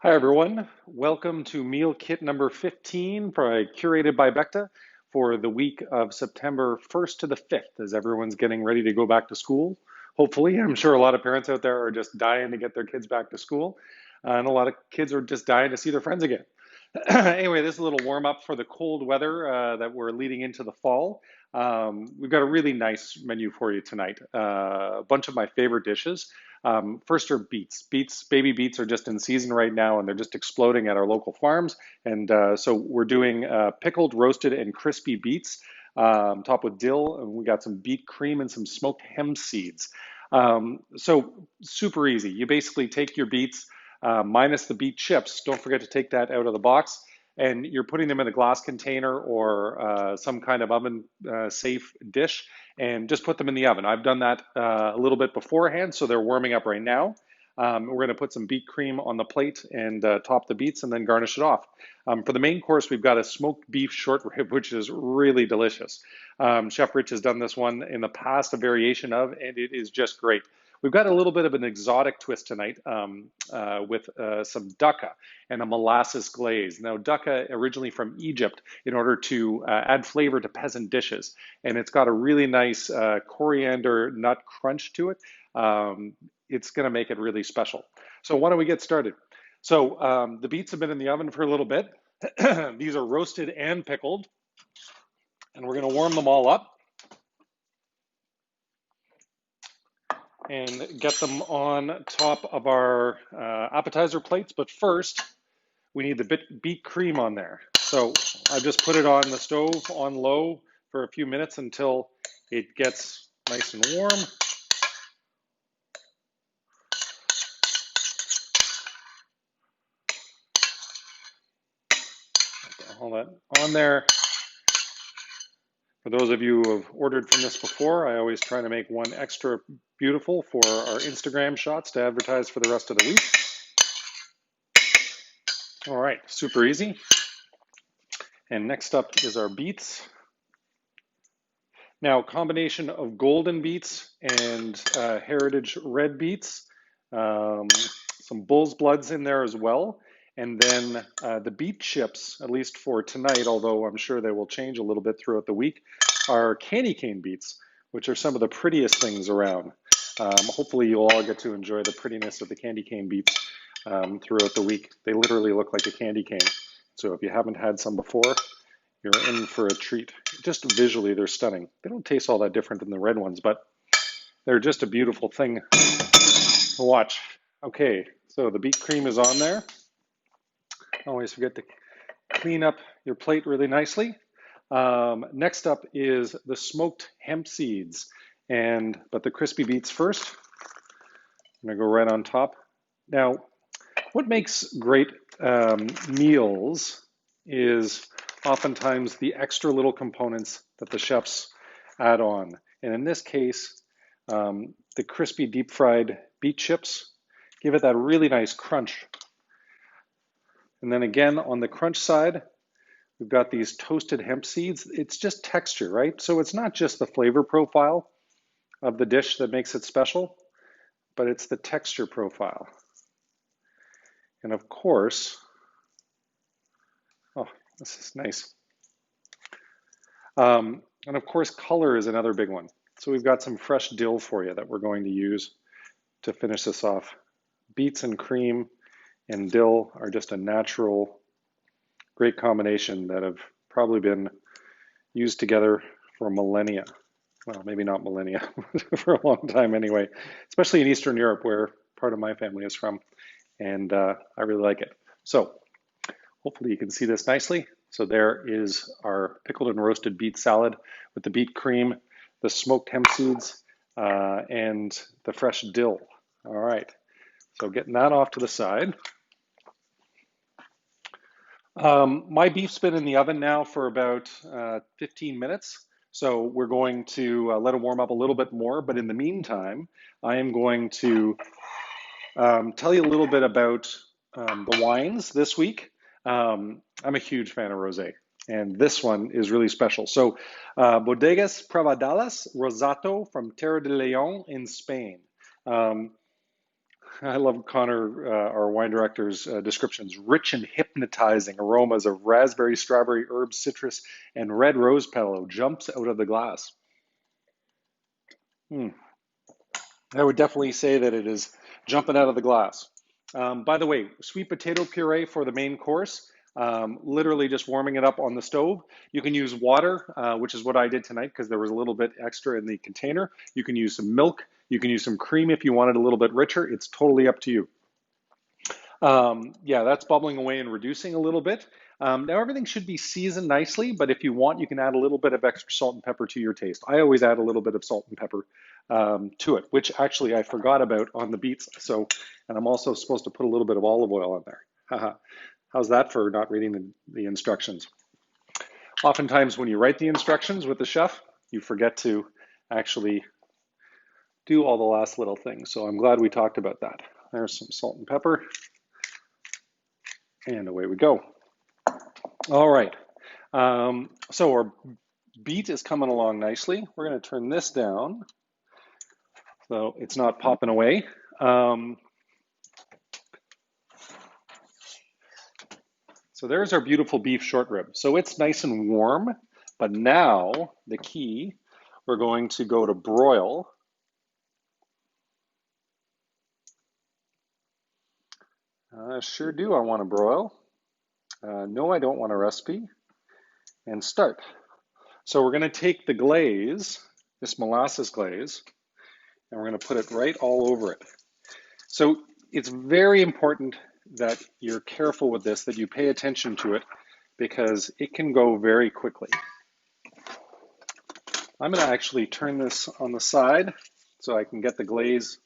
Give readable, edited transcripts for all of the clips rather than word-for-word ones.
Hi, everyone. Welcome to meal kit number 15, curated by Beckta for the week of September 1st to the 5th, as everyone's getting ready to go back to school. Hopefully, I'm sure a lot of parents out there are just dying to get their kids back to school, and a lot of kids are just dying to see their friends again. Anyway, this is a little warm up for the cold weather that we're leading into the fall. We've got a really nice menu for you tonight. A bunch of my favorite dishes. First are beets. Baby beets are just in season right now, and they're just exploding at our local farms. And so we're doing pickled, roasted, and crispy beets, topped with dill. And we got some beet cream and some smoked hemp seeds. So super easy. You basically take your beets, minus the beet chips. Don't forget to take that out of the box. And you're putting them in a glass container or some kind of oven safe dish and just put them in the oven. I've done that a little bit beforehand, so they're warming up right now. We're going to put some beet cream on the plate and top the beets and then garnish it off. For the main course, we've got a smoked beef short rib, which is really delicious. Chef Rich has done this one in the past, a variation of, and it is just great. We've got a little bit of an exotic twist tonight with some dukkha and a molasses glaze. Now, dukkha originally from Egypt in order to add flavor to peasant dishes. And it's got a really nice coriander nut crunch to it. It's going to make it really special. So why don't we get started? So the beets have been in the oven for a little bit. These are roasted and pickled. And we're going to warm them all up and get them on top of our appetizer plates. But first, we need the beet cream on there. So I just put it on the stove on low for a few minutes until it gets nice and warm. All that on there. For those of you who have ordered from this before, I always try to make one extra beautiful for our Instagram shots to advertise for the rest of the week. All right, super easy. And next up is our beets. Now, combination of golden beets and heritage red beets, some bull's bloods in there as well. And then the beet chips, at least for tonight, although I'm sure they will change a little bit throughout the week, are candy cane beets, which are some of the prettiest things around. Hopefully you'll all get to enjoy the prettiness of the candy cane beets throughout the week. They literally look like a candy cane. So if you haven't had some before, you're in for a treat. Just visually, they're stunning. They don't taste all that different than the red ones, but they're just a beautiful thing to watch. Okay, so the beet cream is on there. Always forget to clean up your plate really nicely. Next up is the smoked hemp seeds, but the crispy beets first. I'm gonna go right on top. Now, what makes great meals is oftentimes the extra little components that the chefs add on. And in this case, the crispy deep fried beet chips give it that really nice crunch. And then again, on the crunch side, we've got these toasted hemp seeds. It's just texture, right? So it's not just the flavor profile of the dish that makes it special, but it's the texture profile. And of course, oh, this is nice. And of course, color is another big one. So we've got some fresh dill for you that we're going to use to finish this off. Beets and cream and dill are just a natural, great combination that have probably been used together for millennia. Well, maybe not millennia, for a long time anyway, especially in Eastern Europe, where part of my family is from. And I really like it. So hopefully you can see this nicely. So there is our pickled and roasted beet salad with the beet cream, the smoked hemp seeds, and the fresh dill. All right, so getting that off to the side. My beef's been in the oven now for about 15 minutes. So we're going to let it warm up a little bit more. But in the meantime, I am going to tell you a little bit about the wines this week. I'm a huge fan of rosé, and this one is really special. So Bodegas Privadalas Rosato from Terra de León in Spain. I love Connor, our wine director's descriptions. Rich and hypnotizing aromas of raspberry, strawberry, herbs, citrus, and red rose petal jumps out of the glass. Hmm. I would definitely say that it is jumping out of the glass. By the way, sweet potato puree for the main course, literally just warming it up on the stove. You can use water, which is what I did tonight because there was a little bit extra in the container. You can use some milk. You can use some cream if you want it a little bit richer. It's totally up to you. Yeah, that's bubbling away and reducing a little bit. Now everything should be seasoned nicely, but if you want, you can add a little bit of extra salt and pepper to your taste. I always add a little bit of salt and pepper to it, which actually I forgot about on the beets. So, and I'm also supposed to put a little bit of olive oil on there. Haha. How's that for not reading the instructions? Oftentimes when you write the instructions with the chef, you forget to actually do all the last little things. So I'm glad we talked about that. There's some salt and pepper. And away we go. All right. So our beet is coming along nicely. We're going to turn this down so it's not popping away. So there's our beautiful beef short rib. So it's nice and warm, but now the key, we're going to go to broil. Sure do I want to broil. No, I don't want a recipe. And start. So we're going to take the glaze, this molasses glaze, and we're going to put it right all over it. So it's very important that you're careful with this, that you pay attention to it, because it can go very quickly. I'm going to actually turn this on the side so I can get the glaze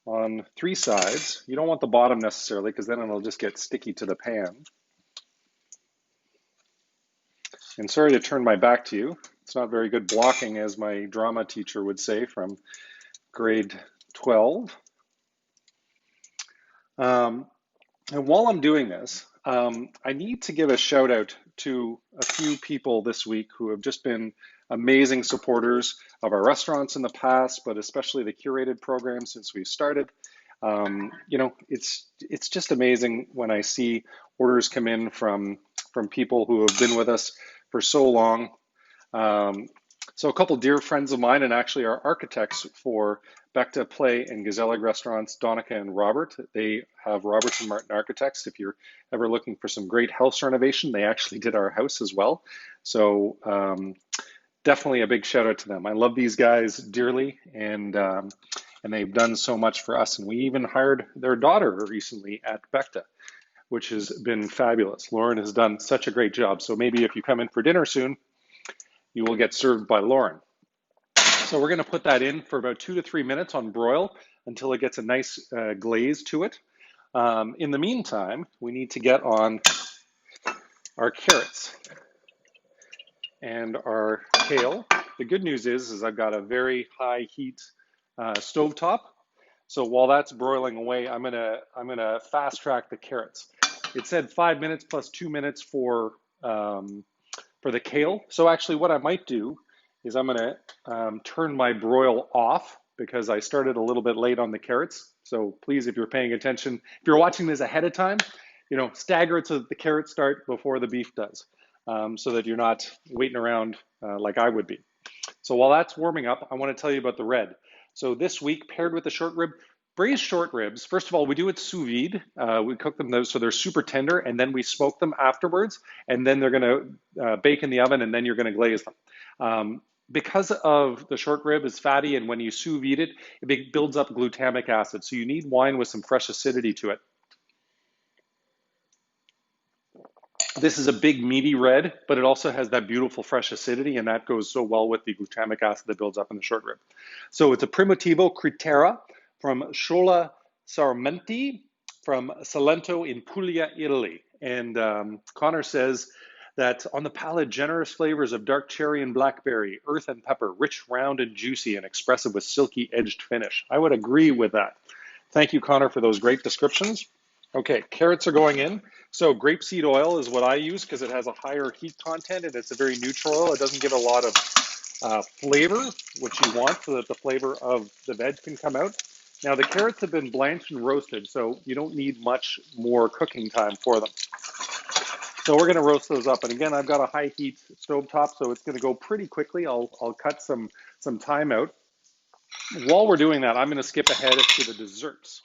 on 3 sides. You don't want the bottom necessarily, because then it'll just get sticky to the pan. And sorry to turn my back to you. It's not very good blocking, as my drama teacher would say from grade 12. And while I'm doing this, I need to give a shout out to a few people this week who have just been amazing supporters of our restaurants in the past, but especially the curated program since we've started. You know, it's just amazing when I see orders come in from people who have been with us for so long. So a couple dear friends of mine, and actually our architects for Beckta Play and Gezellig restaurants, Donica and Robert. They have Roberts and Martin Architects. If you're ever looking for some great house renovation, they actually did our house as well. So definitely a big shout out to them. I love these guys dearly, and they've done so much for us. And we even hired their daughter recently at Beckta, which has been fabulous. Lauren has done such a great job. So maybe if you come in for dinner soon, you will get served by Lauren. So we're going to put that in for about 2 to 3 minutes on broil until it gets a nice glaze to it. In the meantime, we need to get on our carrots and our kale. The good news is I've got a very high heat stovetop. So while that's broiling away, I'm gonna fast track the carrots. It said 5 minutes plus 2 minutes for the kale. So actually what I might do is I'm gonna turn my broil off because I started a little bit late on the carrots. So please, if you're paying attention, if you're watching this ahead of time, you know, stagger it so that the carrots start before the beef does, so that you're not waiting around like I would be. So while that's warming up, I want to tell you about the red. So this week, paired with the short rib, braised short ribs, first of all, we do it sous vide. We cook them so they're super tender, and then we smoke them afterwards, and then they're going to bake in the oven, and then you're going to glaze them. Because of the short rib is fatty, and when you sous vide it, it builds up glutamic acid. So you need wine with some fresh acidity to it. This is a big meaty red, but it also has that beautiful fresh acidity, and that goes so well with the glutamic acid that builds up in the short rib. So it's a Primitivo Critera from Sciola Sarmenti from Salento in Puglia, Italy. And Connor says that on the palate, generous flavors of dark cherry and blackberry, earth and pepper, rich, round, and juicy, and expressive with silky edged finish. I would agree with that. Thank you, Connor, for those great descriptions. Okay, carrots are going in. So grapeseed oil is what I use because it has a higher heat content and it's a very neutral oil. It doesn't give a lot of flavor, which you want so that the flavor of the veg can come out. Now the carrots have been blanched and roasted, so you don't need much more cooking time for them. So we're going to roast those up. And again, I've got a high heat stove top, so it's going to go pretty quickly. I'll cut some time out. While we're doing that, I'm going to skip ahead to the desserts.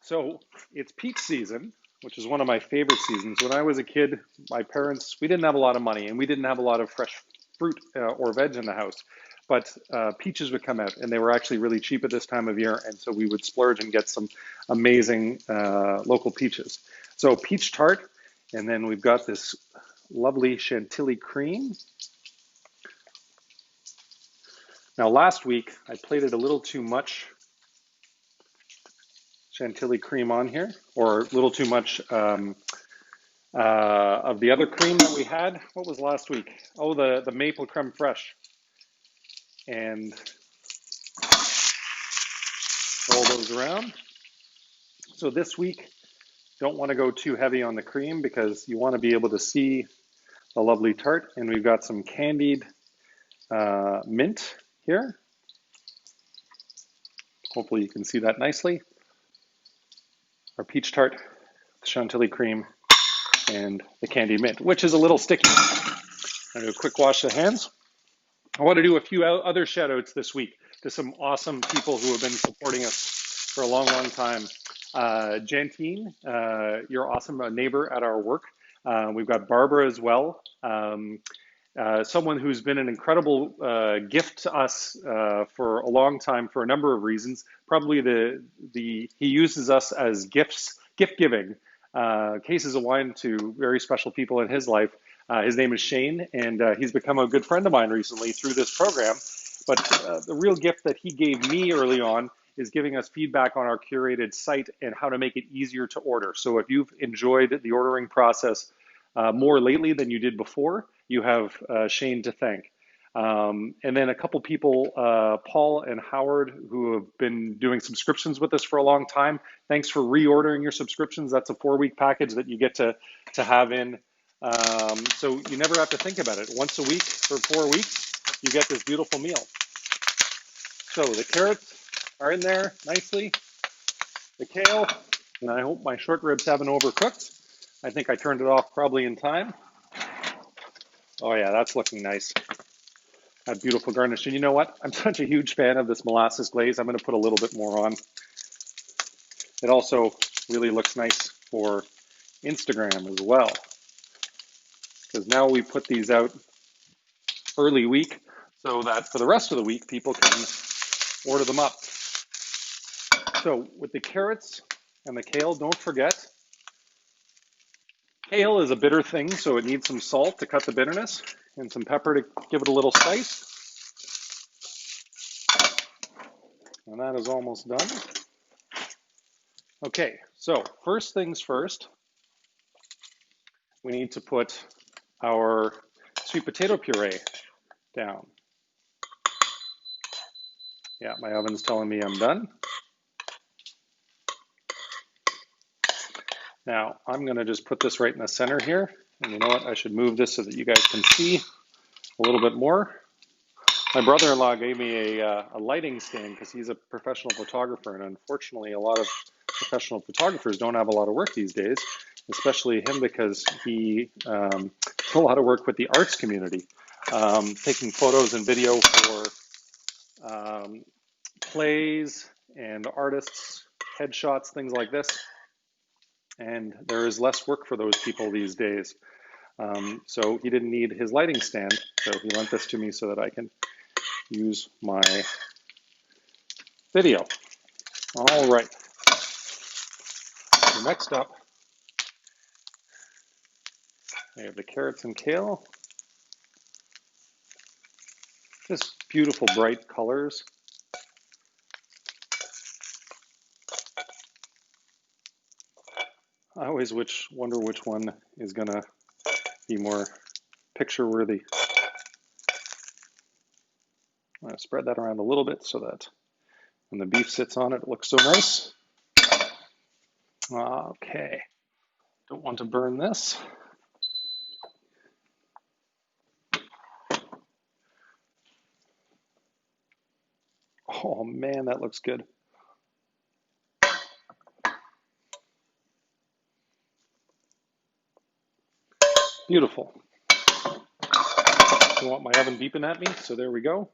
So it's peach season, which is one of my favorite seasons. When I was a kid, my parents, we didn't have a lot of money and we didn't have a lot of fresh fruit or veg in the house. But peaches would come out, and they were actually really cheap at this time of year, and so we would splurge and get some amazing local peaches. So peach tart, and then we've got this lovely chantilly cream. Now last week, I plated a little too much chantilly cream on here, or a little too much of the other cream that we had. What was last week? Oh, the maple creme fraiche. And roll those around. So this week, don't want to go too heavy on the cream because you want to be able to see the lovely tart. And we've got some candied mint here. Hopefully you can see that nicely. Our peach tart, chantilly cream, and the candied mint, which is a little sticky. I'm going to do a quick wash of the hands. I want to do a few other shout outs this week to some awesome people who have been supporting us for a long, long time. Jantine, you're awesome, a neighbor at our work. We've got Barbara as well. Someone who's been an incredible gift to us for a long time for a number of reasons. Probably he uses us as gift giving, cases of wine to very special people in his life. His name is Shane, and he's become a good friend of mine recently through this program. But the real gift that he gave me early on is giving us feedback on our curated site and how to make it easier to order. So if you've enjoyed the ordering process more lately than you did before, you have Shane to thank. And then a couple people, Paul and Howard, who have been doing subscriptions with us for a long time. Thanks for reordering your subscriptions. That's a 4-week package that you get to have in. So you never have to think about it. Once a week for 4 weeks, you get this beautiful meal. So the carrots are in there nicely. The kale, and I hope my short ribs haven't overcooked. I think I turned it off probably in time. Oh yeah, that's looking nice. That beautiful garnish. And you know what? I'm such a huge fan of this molasses glaze. I'm going to put a little bit more on. It also really looks nice for Instagram as well. Because now we put these out early week so that for the rest of the week, people can order them up. So with the carrots and the kale, don't forget, kale is a bitter thing, so it needs some salt to cut the bitterness and some pepper to give it a little spice. And that is almost done. Okay, so first things first, we need to put our sweet potato puree down. Yeah, my oven's telling me I'm done. Now, I'm going to just put this right in the center here. And you know what? I should move this so that you guys can see a little bit more. My brother-in-law gave me a lighting stand because he's a professional photographer. And unfortunately, a lot of professional photographers don't have a lot of work these days, especially him because he does a lot of work with the arts community, taking photos and video for plays and artists, headshots, things like this. And there is less work for those people these days. So he didn't need his lighting stand, so he lent this to me so that I can use my video. All right. So next up, I have the carrots and kale. Just beautiful bright colors. I always wonder which one is gonna be more picture worthy. I'm gonna spread that around a little bit so that when the beef sits on it, it looks so nice. Okay, don't want to burn this. Oh man, that looks good. Beautiful. I want my oven beeping at me, so there we go.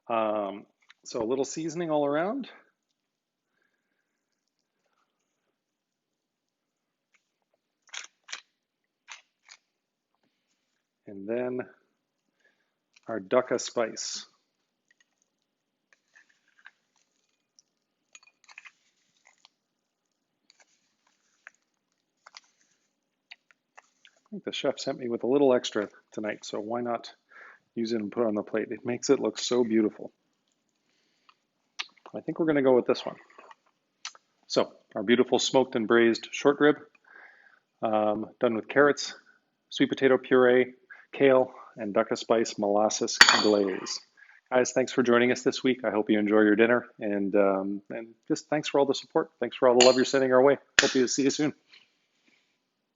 So a little seasoning all around. And then our Beckta spice. I think the chef sent me with a little extra tonight, so why not use it and put it on the plate? It makes it look so beautiful. I think we're going to go with this one. So our beautiful smoked and braised short rib, done with carrots, sweet potato puree, kale, and Beckta spice molasses glaze. Guys, thanks for joining us this week. I hope you enjoy your dinner, and just thanks for all the support. Thanks for all the love you're sending our way. Hope to see you soon.